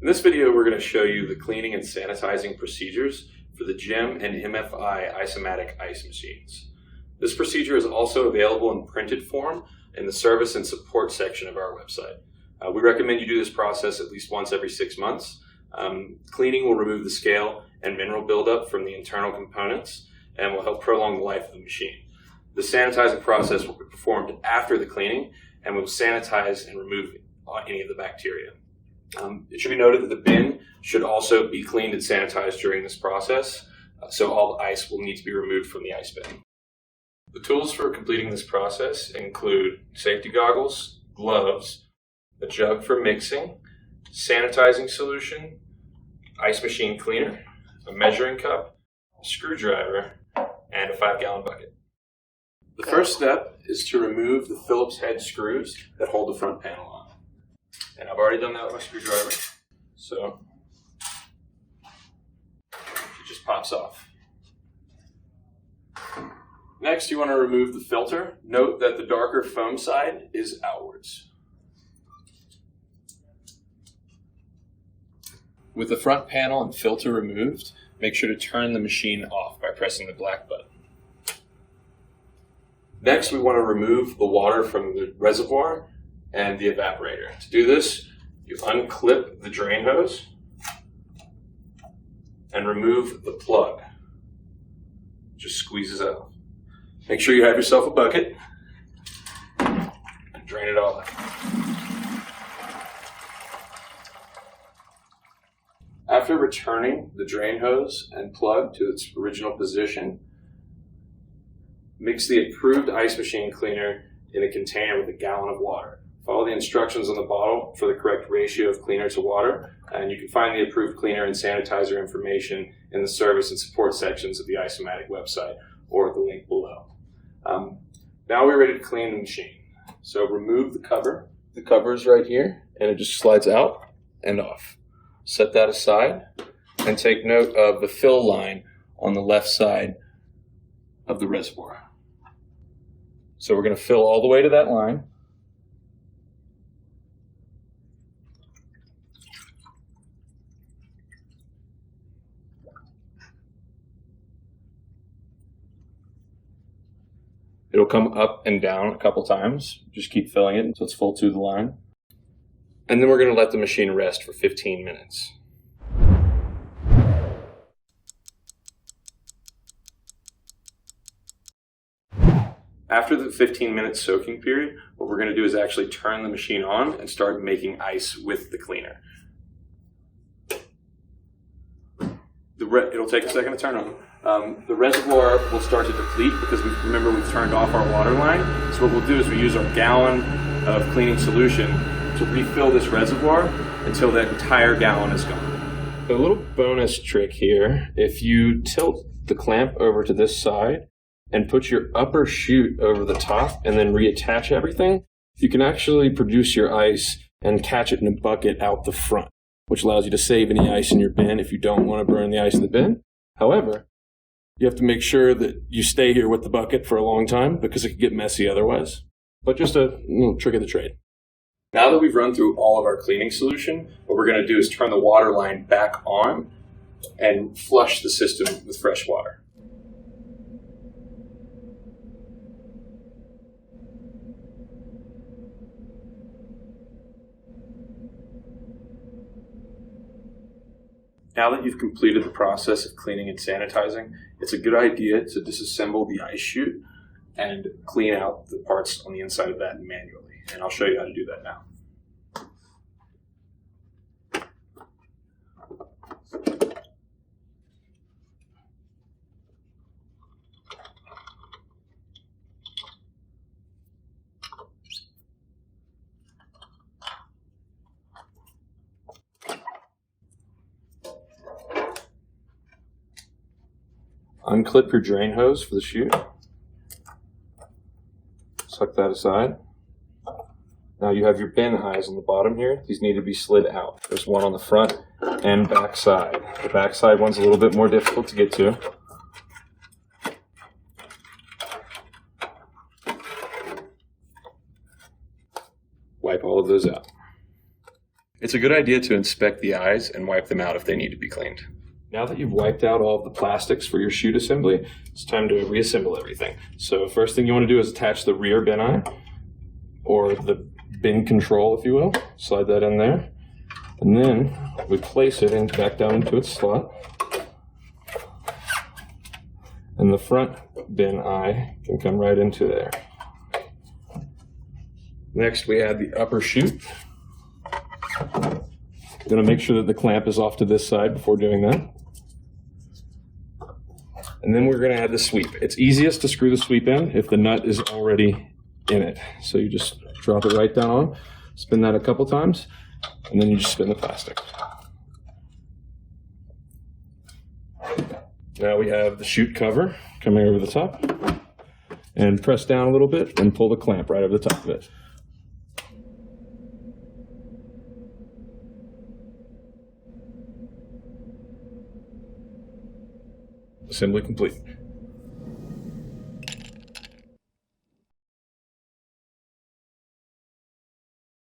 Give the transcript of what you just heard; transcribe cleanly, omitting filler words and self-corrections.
In this video, we're going to show you the cleaning and sanitizing procedures for the GEM and MFI isomatic ice machines. This procedure is also available in printed form in the service and support section of our website. We recommend you do this process at least once every 6 months. Cleaning will remove the scale and mineral buildup from the internal components and will help prolong the life of the machine. The sanitizing process will be performed after the cleaning and will sanitize and remove any of the bacteria. It should be noted that the bin should also be cleaned and sanitized during this process, so all the ice will need to be removed from the ice bin. The tools for completing this process include safety goggles, gloves, a jug for mixing, sanitizing solution, ice machine cleaner, a measuring cup, a screwdriver, and a 5-gallon bucket. The first step is to remove the Phillips head screws that hold the front panel on. And I've already done that with my screwdriver, so it just pops off. Next, you want to remove the filter. Note that the darker foam side is outwards. With the front panel and filter removed, make sure to turn the machine off by pressing the black button. Next, we want to remove the water from the reservoir and the evaporator. To do this, you unclip the drain hose and remove the plug. Just squeezes out. Make sure you have yourself a bucket and drain it all out. After returning the drain hose and plug to its original position, mix the approved ice machine cleaner in a container with a gallon of water. Follow the instructions on the bottle for the correct ratio of cleaner to water, and you can find the approved cleaner and sanitizer information in the service and support sections of the Isomatic website or at the link below. Now we're ready to clean the machine. So remove the cover. The cover is right here, and it just slides out and off. Set that aside, and take note of the fill line on the left side of the reservoir. So we're going to fill all the way to that line. It'll come up and down a couple times. Just keep filling it until it's full to the line. And then we're going to let the machine rest for 15 minutes. After the 15-minute soaking period, what we're going to do is actually turn the machine on and start making ice with the cleaner. It'll take a second to turn on. The reservoir will start to deplete because remember we've turned off our water line. So what we'll do is we use our gallon of cleaning solution to refill this reservoir until that entire gallon is gone. A little bonus trick here, if you tilt the clamp over to this side and put your upper chute over the top and then reattach everything, you can actually produce your ice and catch it in a bucket out the front, which allows you to save any ice in your bin if you don't want to burn the ice in the bin. However, you have to make sure that you stay here with the bucket for a long time because it could get messy otherwise. But just a little trick of the trade. Now that we've run through all of our cleaning solution, what we're going to do is turn the water line back on and flush the system with fresh water. Now that you've completed the process of cleaning and sanitizing, it's a good idea to disassemble the ice chute and clean out the parts on the inside of that manually. And I'll show you how to do that now. Unclip your drain hose for the chute. Suck that aside. Now you have your bin eyes on the bottom here. These need to be slid out. There's one on the front and back side. The back side one's a little bit more difficult to get to. Wipe all of those out. It's a good idea to inspect the eyes and wipe them out if they need to be cleaned. Now that you've wiped out all of the plastics for your chute assembly, it's time to reassemble everything. So first thing you want to do is attach the rear bin eye, or the bin control, if you will. Slide that in there. And then we place it back down into its slot. And the front bin eye can come right into there. Next, we add the upper chute. I'm going to make sure that the clamp is off to this side before doing that. And then we're going to add the sweep. It's easiest to screw the sweep in if the nut is already in it. So you just drop it right down on, spin that a couple times, and then you just spin the plastic. Now we have the chute cover coming over the top, and press down a little bit and pull the clamp right over the top of it. Assembly complete.